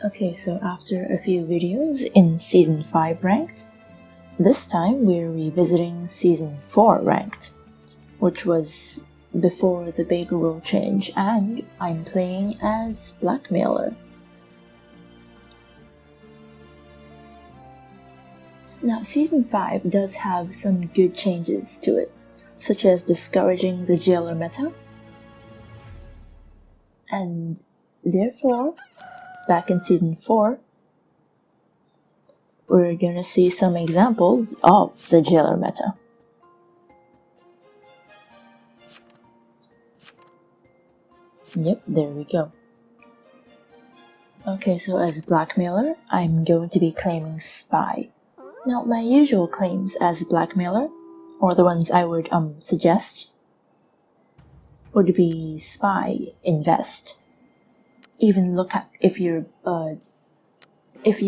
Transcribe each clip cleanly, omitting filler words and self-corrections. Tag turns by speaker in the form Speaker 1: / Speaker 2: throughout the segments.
Speaker 1: Okay, so after a few videos in Season 5 Ranked, this time we're revisiting Season 4 Ranked, which was before the big rule change, and I'm playing as Blackmailer. Now, Season 5 does have some good changes to it, such as discouraging the jailer meta, and therefore, back in Season 4, we're gonna see some examples of the jailer meta. Yep, there we go. Okay, so as Blackmailer, I'm going to be claiming Spy. Now, my usual claims as Blackmailer, or the ones I would suggest, would be Spy, Invest. Even look at if you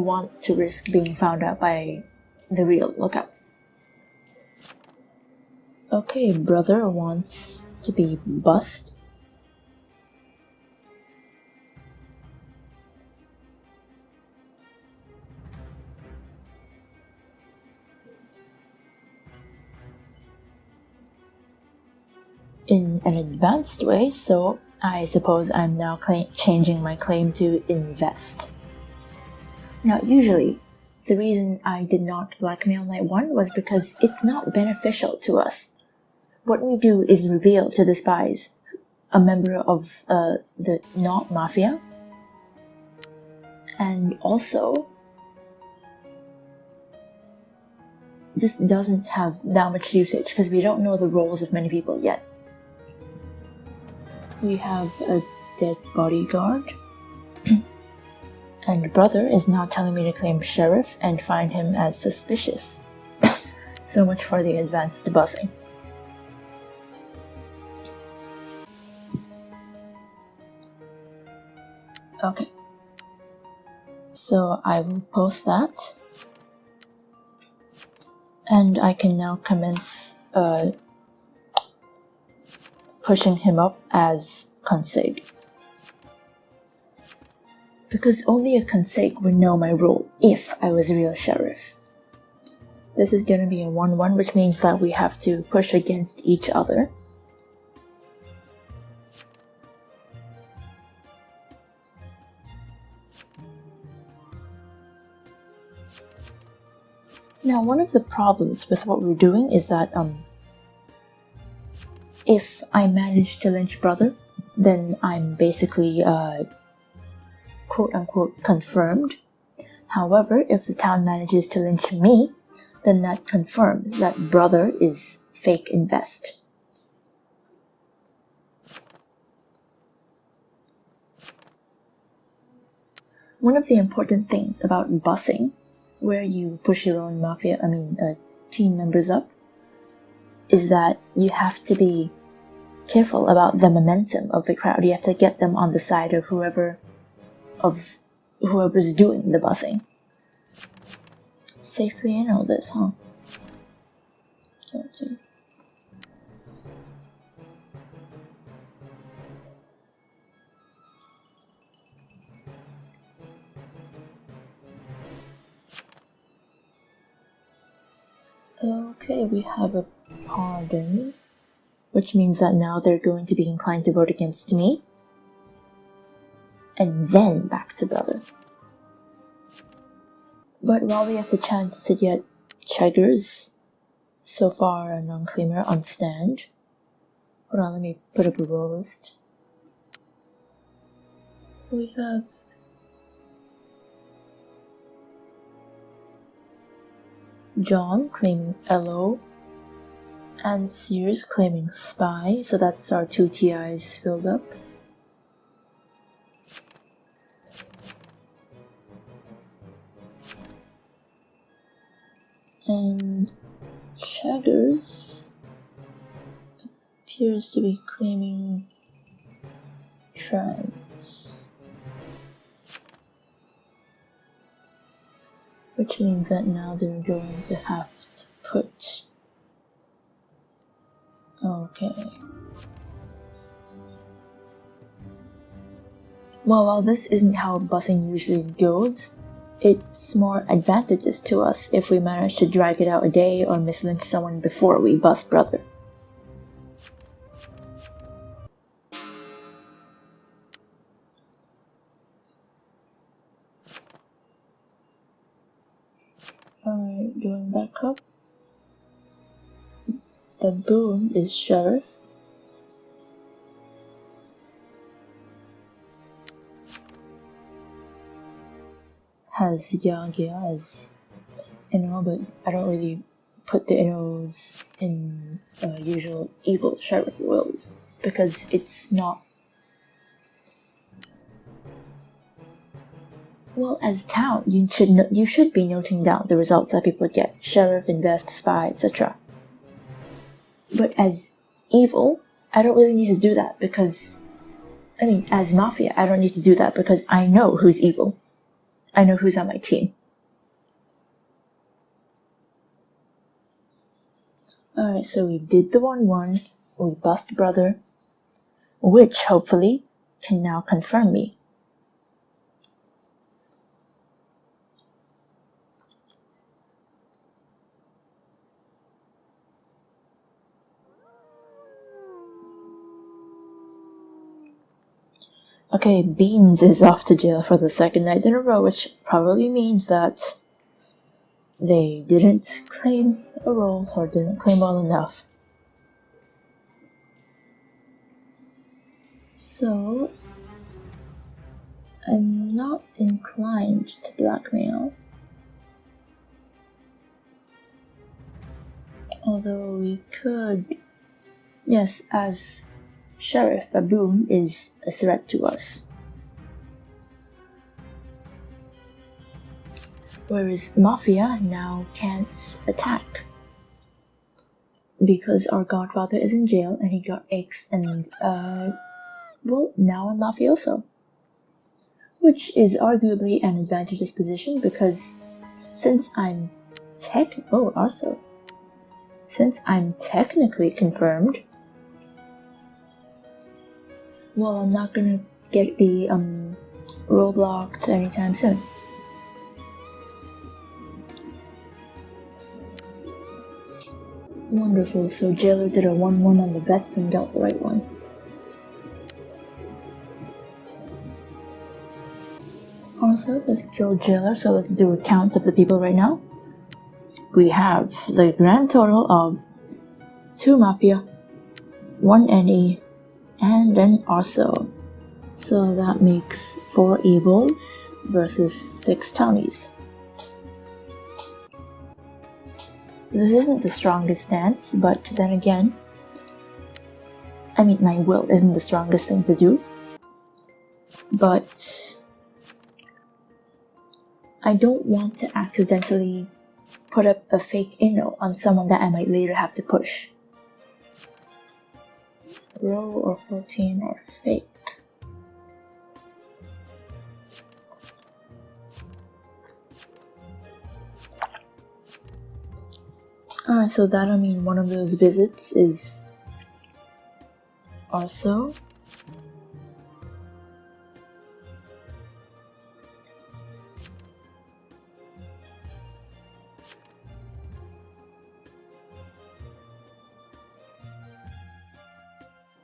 Speaker 1: want to risk being found out by the real lookout. Okay, brother wants to be BUSS. In an advanced way, so I suppose I'm now changing my claim to Invest. Now, usually, the reason I did not blackmail Night 1 was because it's not beneficial to us. What we do is reveal to the spies a member of the not mafia, and also this doesn't have that much usage because we don't know the roles of many people yet. We have a dead bodyguard, and brother is now telling me to claim sheriff and find him as suspicious. So much for the advanced buzzing. Okay, so I will post that, and I can now commence pushing him up as consig. Because only a consig would know my role if I was a real sheriff. This is gonna be a 1-1, which means that we have to push against each other. Now, one of the problems with what we're doing is that if I manage to lynch brother, then I'm basically quote-unquote confirmed. However, if the town manages to lynch me, then that confirms that brother is fake Invest. One of the important things about bussing, where you push your own team members up, is that you have to be careful about the momentum of the crowd. You have to get them on the side of whoever's doing the bussing. Safely in all this, huh? Okay, we have a pardon, which means that now they're going to be inclined to vote against me, and then back to brother. But while we have the chance to get checkers, so far a non-claimer on stand. Hold on, let me put up a roll list. We have John claiming Elo, and Sears claiming Spy, so that's our 2 TIs filled up. And Chaggers appears to be claiming Trans, which means that now they're going to have to put... Okay. Well, while this isn't how bussing usually goes, it's more advantageous to us if we manage to drag it out a day or mislink someone before we bus brother. Alright, going back up. The boom is sheriff. Has Yagia as but I don't really put the Innos in usual evil sheriff roles because it's not. Well, as town, you should be noting down the results that people get: sheriff, invest, spy, etc. But as evil, I don't really need to do that because, as mafia, I don't need to do that because I know who's evil. I know who's on my team. Alright, so we did the 1-1, we bust brother, which hopefully can now confirm me. Okay, Beans is off to jail for the second night in a row, which probably means that they didn't claim a role or didn't claim well enough. So, I'm not inclined to blackmail. Although we could... Yes, as Sheriff, a boom is a threat to us. Whereas Mafia now can't attack. Because our godfather is in jail and he got X and, well, now I'm Mafioso. Which is arguably an advantageous position because since I'm Since I'm technically confirmed, well, I'm not gonna be roadblocked anytime soon. Wonderful, so Jailer did a 1-1 on the vets and got the right one. Also, let's kill Jailer, so let's do a count of the people right now. We have the grand total of 2 Mafia, 1 NE, and an Arso. So that makes 4 evils versus 6 townies. This isn't the strongest stance, but then again, my will isn't the strongest thing to do. But I don't want to accidentally put up a fake Inno on someone that I might later have to push. Row or 14 or fake. Alright, so that'll mean one of those visits is also.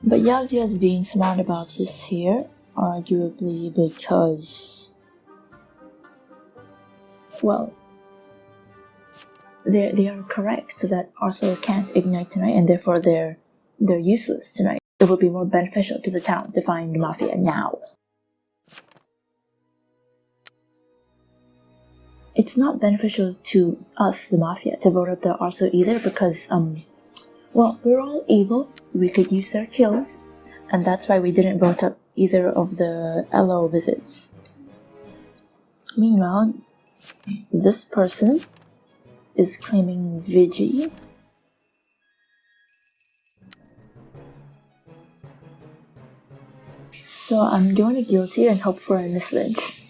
Speaker 1: But Yagdia is being smart about this here, arguably because, well, they are correct that Arso can't ignite tonight and therefore they're useless tonight. It would be more beneficial to the town to find Mafia now. It's not beneficial to us, the Mafia, to vote up the Arso either because, well, we're all evil, we could use their kills, and that's why we didn't vote up either of the Elo visits. Meanwhile, this person is claiming Vigi. So I'm going to guilty and hope for a mislynch.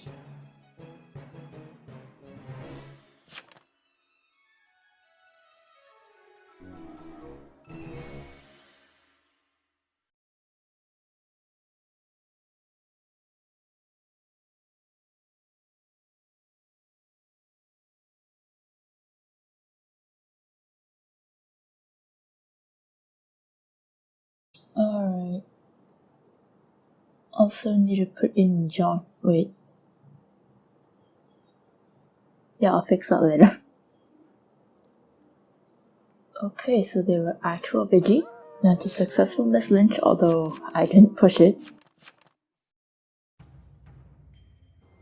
Speaker 1: Alright. Also need to put in John. Wait. Yeah, I'll fix that later. Okay, so they were actual Vigi. Not a successful Miss Lynch, although I didn't push it.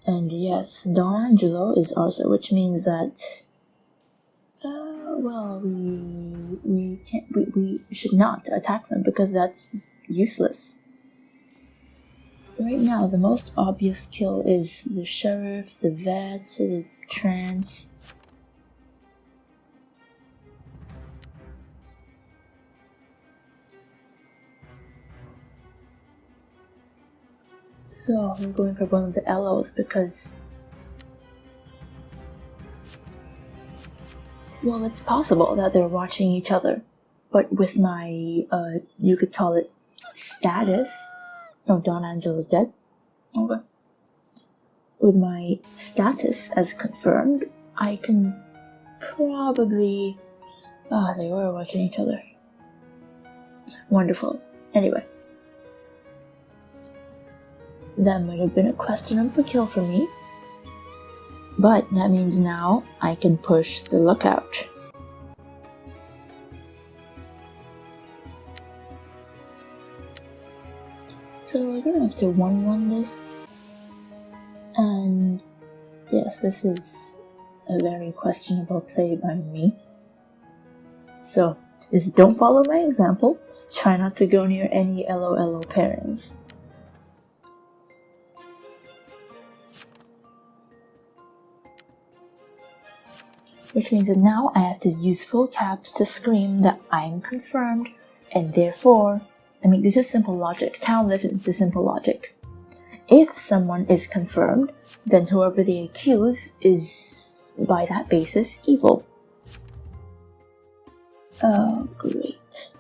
Speaker 1: And yes, Don Angelo is also, which means that well, we should not attack them because that's useless. Right now, the most obvious kill is the sheriff, the vet, the trance. So we're going for one of the Elos because, well, it's possible that they're watching each other, but with my, you could call it status. Oh, Don Angelo's dead. Okay. With my status as confirmed, I can probably... they were watching each other. Wonderful. Anyway. That might have been a questionable kill for me. But that means now I can push the lookout. So we're gonna have to 1-1 this. And yes, this is a very questionable play by me. So just don't follow my example. Try not to go near any LOLO pairings. Which means that now I have to use full caps to scream that I'm confirmed, and therefore, I mean, this is simple logic. Town listens to simple logic. If someone is confirmed, then whoever they accuse is, by that basis, evil. Oh, great.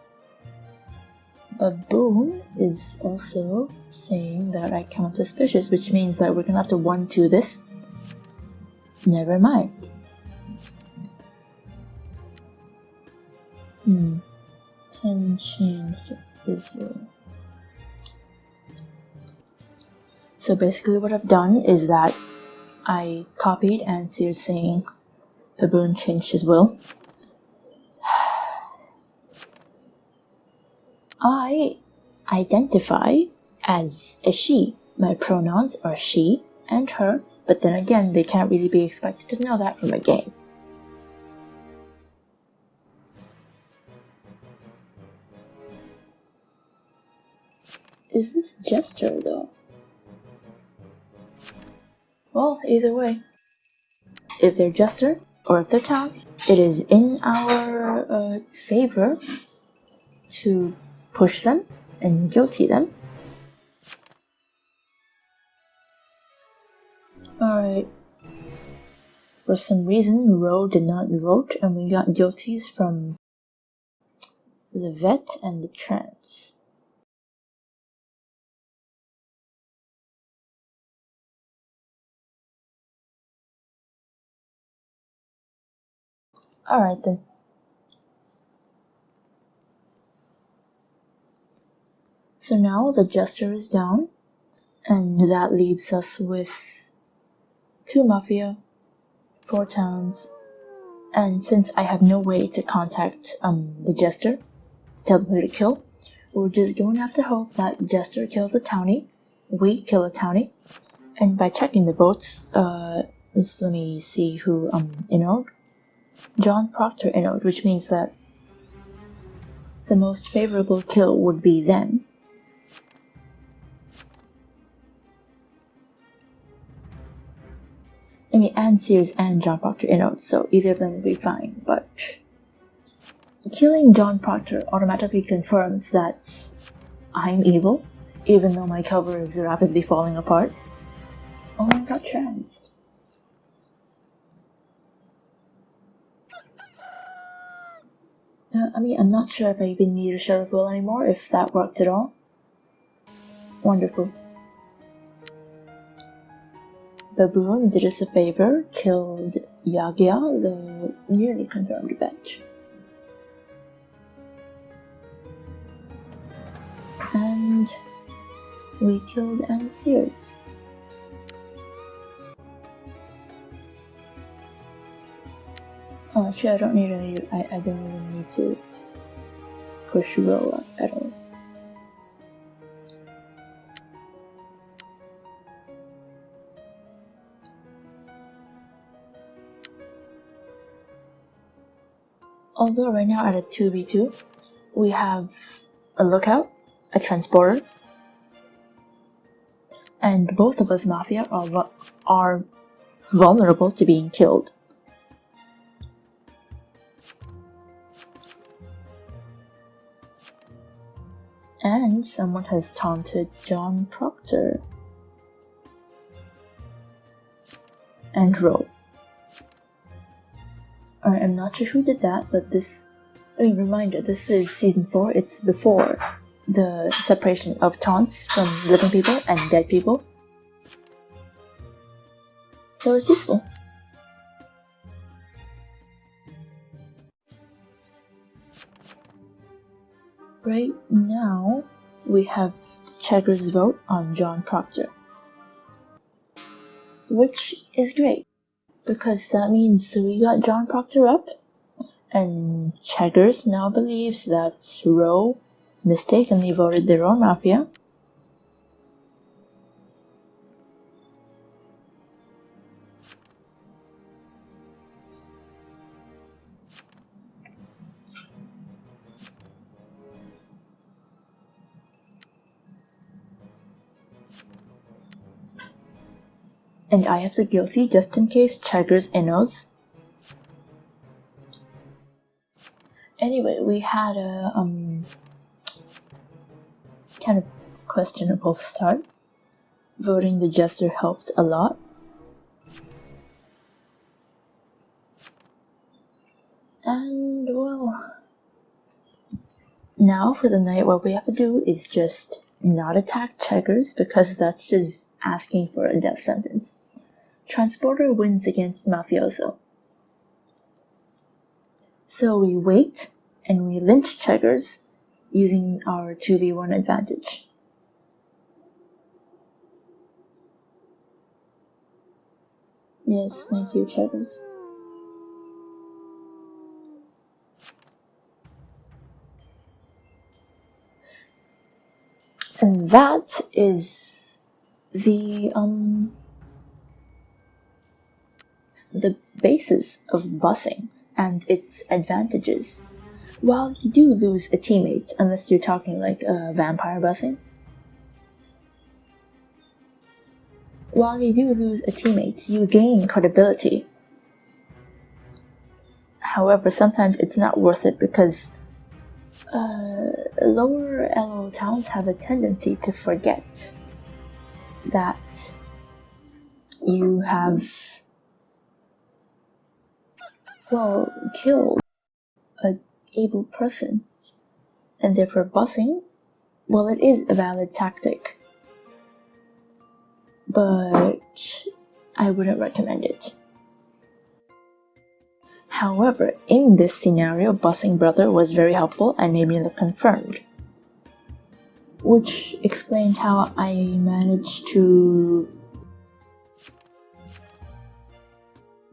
Speaker 1: Baboon is also saying that I count suspicious, which means that we're gonna have to 1-2 this. Never mind. 10 changed is 0. So basically what I've done is that I copied Ansir's saying Baboon changed his will. I identify as a she. My pronouns are she and her, but then again, they can't really be expected to know that from a game. Is this Jester, though? Well, either way. If they're Jester, or if they're Town, it is in our favor to push them and guilty them. Alright. For some reason, Ro did not vote, and we got guilties from the vet and the trance. Alright then. So now the Jester is down, and that leaves us with 2 Mafia, 4 Towns, and since I have no way to contact the Jester to tell them who to kill, we're just going to have to hope that Jester kills a Townie, we kill a Townie, and by checking the votes, let me see who inode. John Proctor inode, which means that the most favorable kill would be them. I mean, and Sears and John Proctor inode, so either of them would be fine, but killing John Proctor automatically confirms that I'm evil, even though my cover is rapidly falling apart. Oh my god, trans. I mean, I'm not sure if I even need a Sheriff Will anymore, if that worked at all. Wonderful. Baboon did us a favor, killed Yagya, the nearly confirmed bet. We killed Anne Sears. Oh, actually, I don't even need to push row up at all. Although right now at a 2v2, we have a lookout, a transporter, and both of us Mafia are vulnerable to being killed. And someone has taunted John Proctor. And Ro. I'm not sure who did that, but reminder, this is season 4, it's before the separation of taunts from living people and dead people. So it's useful. Right now, we have Chegger's vote on John Proctor. Which is great, because that means we got John Proctor up, and Cheggers now believes that Ro mistakenly voted their own Mafia. And I have the guilty just in case Cheggers knows. Anyway, we had a kind of questionable start. Voting the Jester helped a lot. And well, now for the night, what we have to do is just not attack Cheggers, because that's just asking for a death sentence. Transporter wins against Mafioso. So we wait and we lynch Cheggers using our 2v1 advantage. Yes, thank you, Cheggers. And that is the basis of bussing and its advantages. While you do lose a teammate, unless you're talking like vampire bussing, while you do lose a teammate, you gain credibility. However, sometimes it's not worth it, because lower Elo towns have a tendency to forget that you have, well, killed an evil person, and therefore bussing, well, it is a valid tactic, but I wouldn't recommend it. However, in this scenario, bussing brother was very helpful and made me look confirmed, which explained how I managed to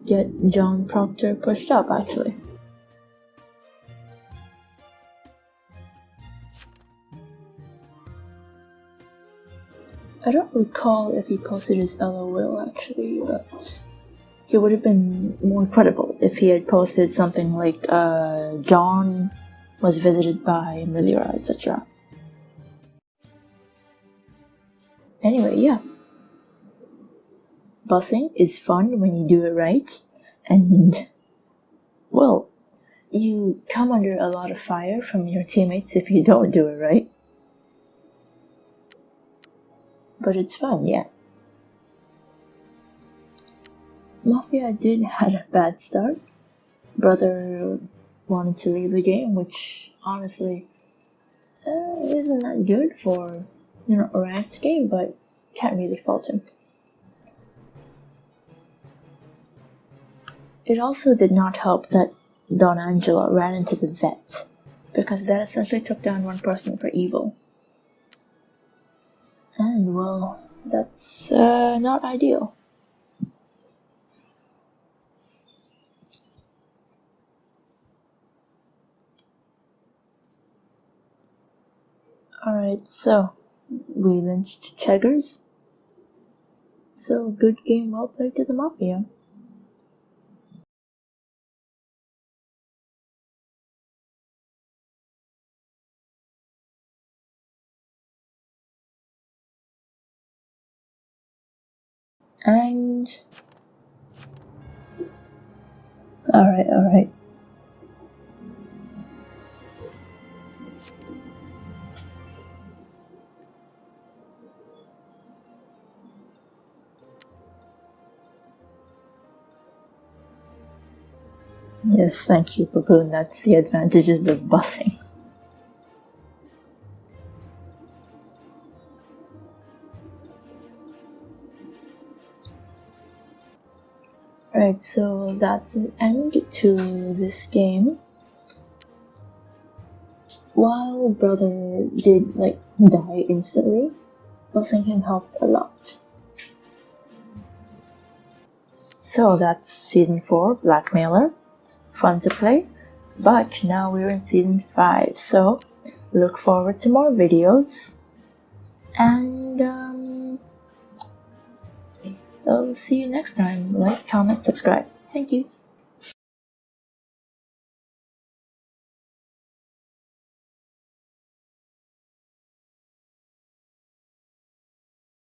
Speaker 1: get John Proctor pushed up, actually. I don't recall if he posted his LOL actually, but he would have been more credible if he had posted something like John was visited by Merlira, etc. Anyway, yeah. Bussing is fun when you do it right, and, well, you come under a lot of fire from your teammates if you don't do it right. But it's fun, yeah. Mafia did have a bad start. Brother wanted to leave the game, which honestly isn't that good for, a ranked game, but can't really fault him. It also did not help that Don Angela ran into the vet, because that essentially took down one person for evil. And well, that's not ideal. Alright, so we lynched Cheggers. So good game, well played to the Mafia. And alright. Yes, thank you, Baboon. That's the advantages of bussing. Alright, so that's an end to this game. While Brother did, die instantly, bussing him helped a lot. So that's Season 4, Blackmailer. Fun to play, but now we're in Season 5, so look forward to more videos, and I'll see you next time. Like, comment, subscribe. Thank you.